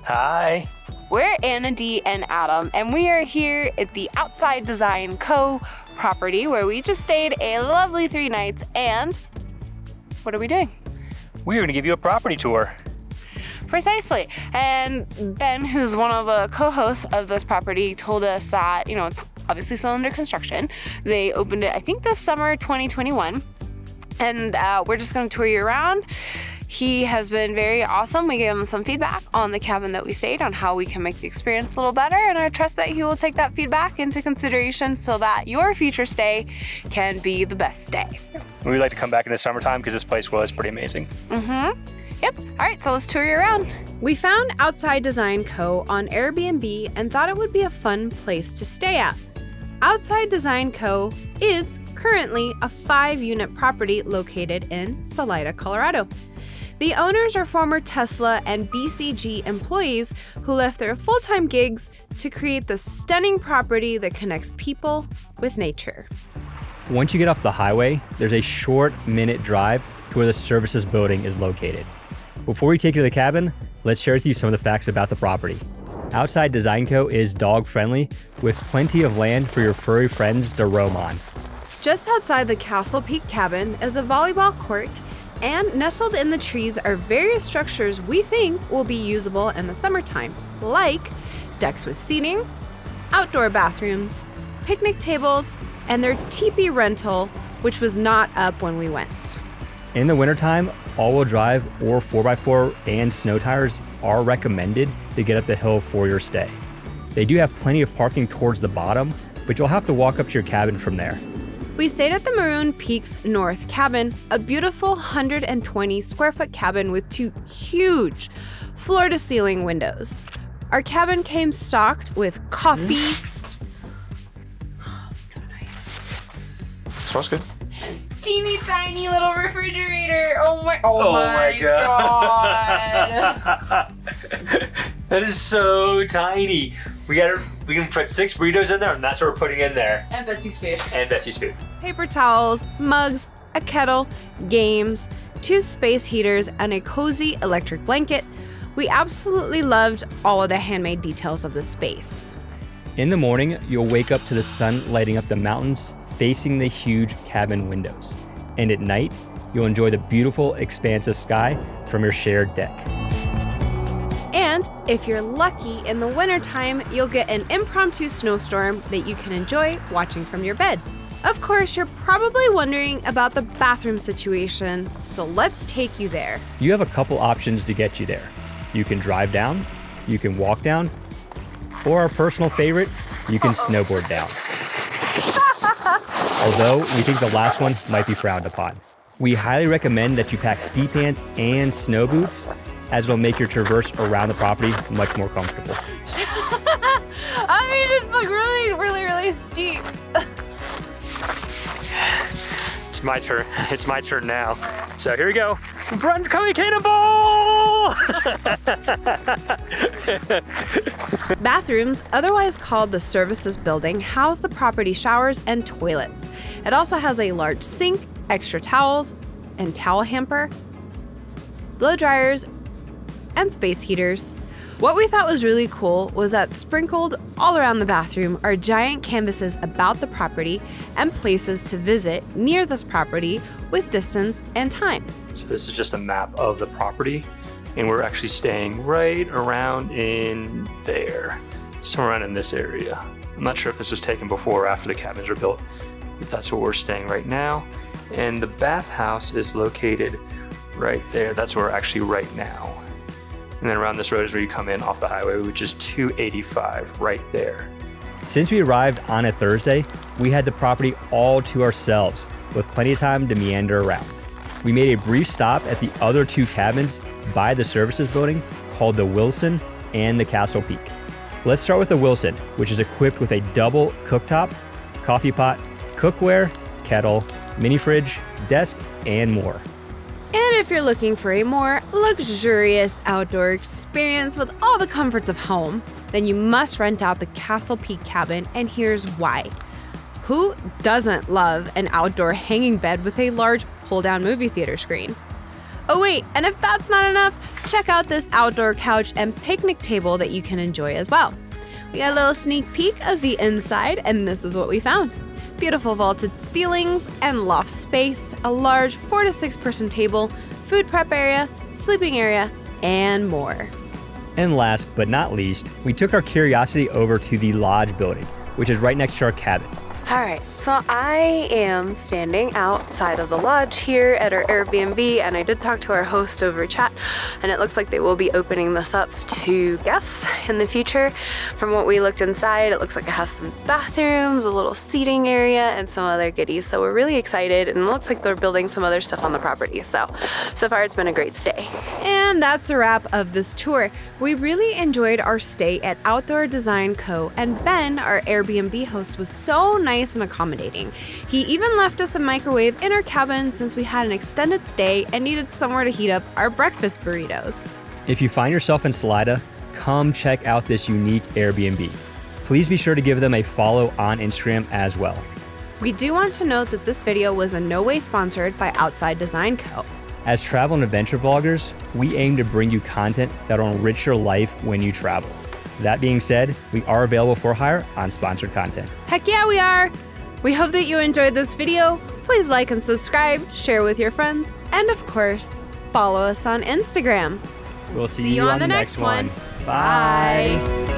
Hi. We're Anna D and Adam, and we are here at the Outside Design Co. property where we just stayed a lovely 3 nights. And what are we doing? We're going to give you a property tour. Precisely. And Ben, who's one of the co-hosts of this property, told us that, it's obviously still under construction. They opened it, I think, this summer 2021. And we're just going to tour you around. He has been very awesome. We gave him some feedback on the cabin that we stayed on how we can make the experience a little better, and I trust that he will take that feedback into consideration so that your future stay can be the best stay. We'd like to come back in the summertime because this place was pretty amazing. Yep. All right, so let's tour you around. We found Outside Design Co. on Airbnb and thought it would be a fun place to stay at. Outside Design Co. is currently a 5-unit property located in Salida, Colorado. The owners are former Tesla and BCG employees who left their full-time gigs to create the stunning property that connects people with nature. Once you get off the highway, there's a short minute drive to where the services building is located. Before we take you to the cabin, let's share with you some of the facts about the property. Outside Design Co. is dog-friendly with plenty of land for your furry friends to roam on. Just outside the Castle Peak cabin is a volleyball court, and nestled in the trees are various structures we think will be usable in the summertime, like decks with seating, outdoor bathrooms, picnic tables, and their teepee rental, which was not up when we went. In the wintertime, all-wheel drive or 4x4 and snow tires are recommended to get up the hill for your stay. They do have plenty of parking towards the bottom, but you'll have to walk up to your cabin from there. We stayed at the Maroon Peaks North cabin, a beautiful 120 square foot cabin with 2 huge floor-to-ceiling windows. Our cabin came stocked with coffee. Oh, so nice. Smells good. Teeny tiny little refrigerator. Oh my God. That is so tiny. We can put 6 burritos in there, and that's what we're putting in there. And Betsy's food. And Betsy's food. Paper towels, mugs, a kettle, games, 2 space heaters, and a cozy electric blanket. We absolutely loved all of the handmade details of the space. In the morning, you'll wake up to the sun lighting up the mountains facing the huge cabin windows. And at night, you'll enjoy the beautiful, expansive sky from your shared deck. And if you're lucky, in the wintertime, you'll get an impromptu snowstorm that you can enjoy watching from your bed. Of course, you're probably wondering about the bathroom situation, so let's take you there. You have a couple options to get you there. You can drive down, you can walk down, or our personal favorite, you can snowboard down. Although we think the last one might be frowned upon. We highly recommend that you pack ski pants and snow boots, as it'll make your traverse around the property much more comfortable. I mean, it's like really steep. It's my turn. It's my turn now. So here we go. Run, Cody, cannonball! Bathrooms, otherwise called the services building, house the property showers and toilets. It also has a large sink, extra towels, and towel hamper, blow dryers, and space heaters. What we thought was really cool was that sprinkled all around the bathroom are giant canvases about the property and places to visit near this property with distance and time. So this is just a map of the property, and we're actually staying right around in there, somewhere around in this area. I'm not sure if this was taken before or after the cabins were built, but that's where we're staying right now. And the bathhouse is located right there. That's where we're actually right now. And then around this road is where you come in off the highway, which is 285 right there. Since we arrived on a Thursday, we had the property all to ourselves with plenty of time to meander around. We made a brief stop at the other 2 cabins by the services building called the Wilson and the Castle Peak. Let's start with the Wilson, which is equipped with a double cooktop, coffee pot, cookware, kettle, mini fridge, desk, and more. And if you're looking for a more luxurious outdoor experience with all the comforts of home, then you must rent out the Castle Peak cabin, and here's why. Who doesn't love an outdoor hanging bed with a large pull-down movie theater screen? Oh wait, and if that's not enough, check out this outdoor couch and picnic table that you can enjoy as well. We got a little sneak peek of the inside, and this is what we found. Beautiful vaulted ceilings and loft space, a large 4 to 6 person table, food prep area, sleeping area, and more. And last but not least, we took our curiosity over to the lodge building, which is right next to our cabin. All right, so I am standing outside of the lodge here at our Airbnb, and I did talk to our host over chat, and it looks like they will be opening this up to guests in the future. From what we looked inside, it looks like it has some bathrooms, a little seating area, and some other goodies. So we're really excited, and it looks like they're building some other stuff on the property. So far it's been a great stay. And that's a wrap of this tour. We really enjoyed our stay at Outdoor Design Co., and Ben, our Airbnb host, was so nice and accommodating. He even left us a microwave in our cabin since we had an extended stay and needed somewhere to heat up our breakfast burritos. If you find yourself in Salida, come check out this unique Airbnb. Please be sure to give them a follow on Instagram as well. We do want to note that this video was in no way sponsored by Outside Design Co. As travel and adventure vloggers, we aim to bring you content that will enrich your life when you travel. That being said, we are available for hire on sponsored content. Heck yeah, we are! We hope that you enjoyed this video. Please like and subscribe, share with your friends, and of course, follow us on Instagram. We'll see you on the next one. Bye.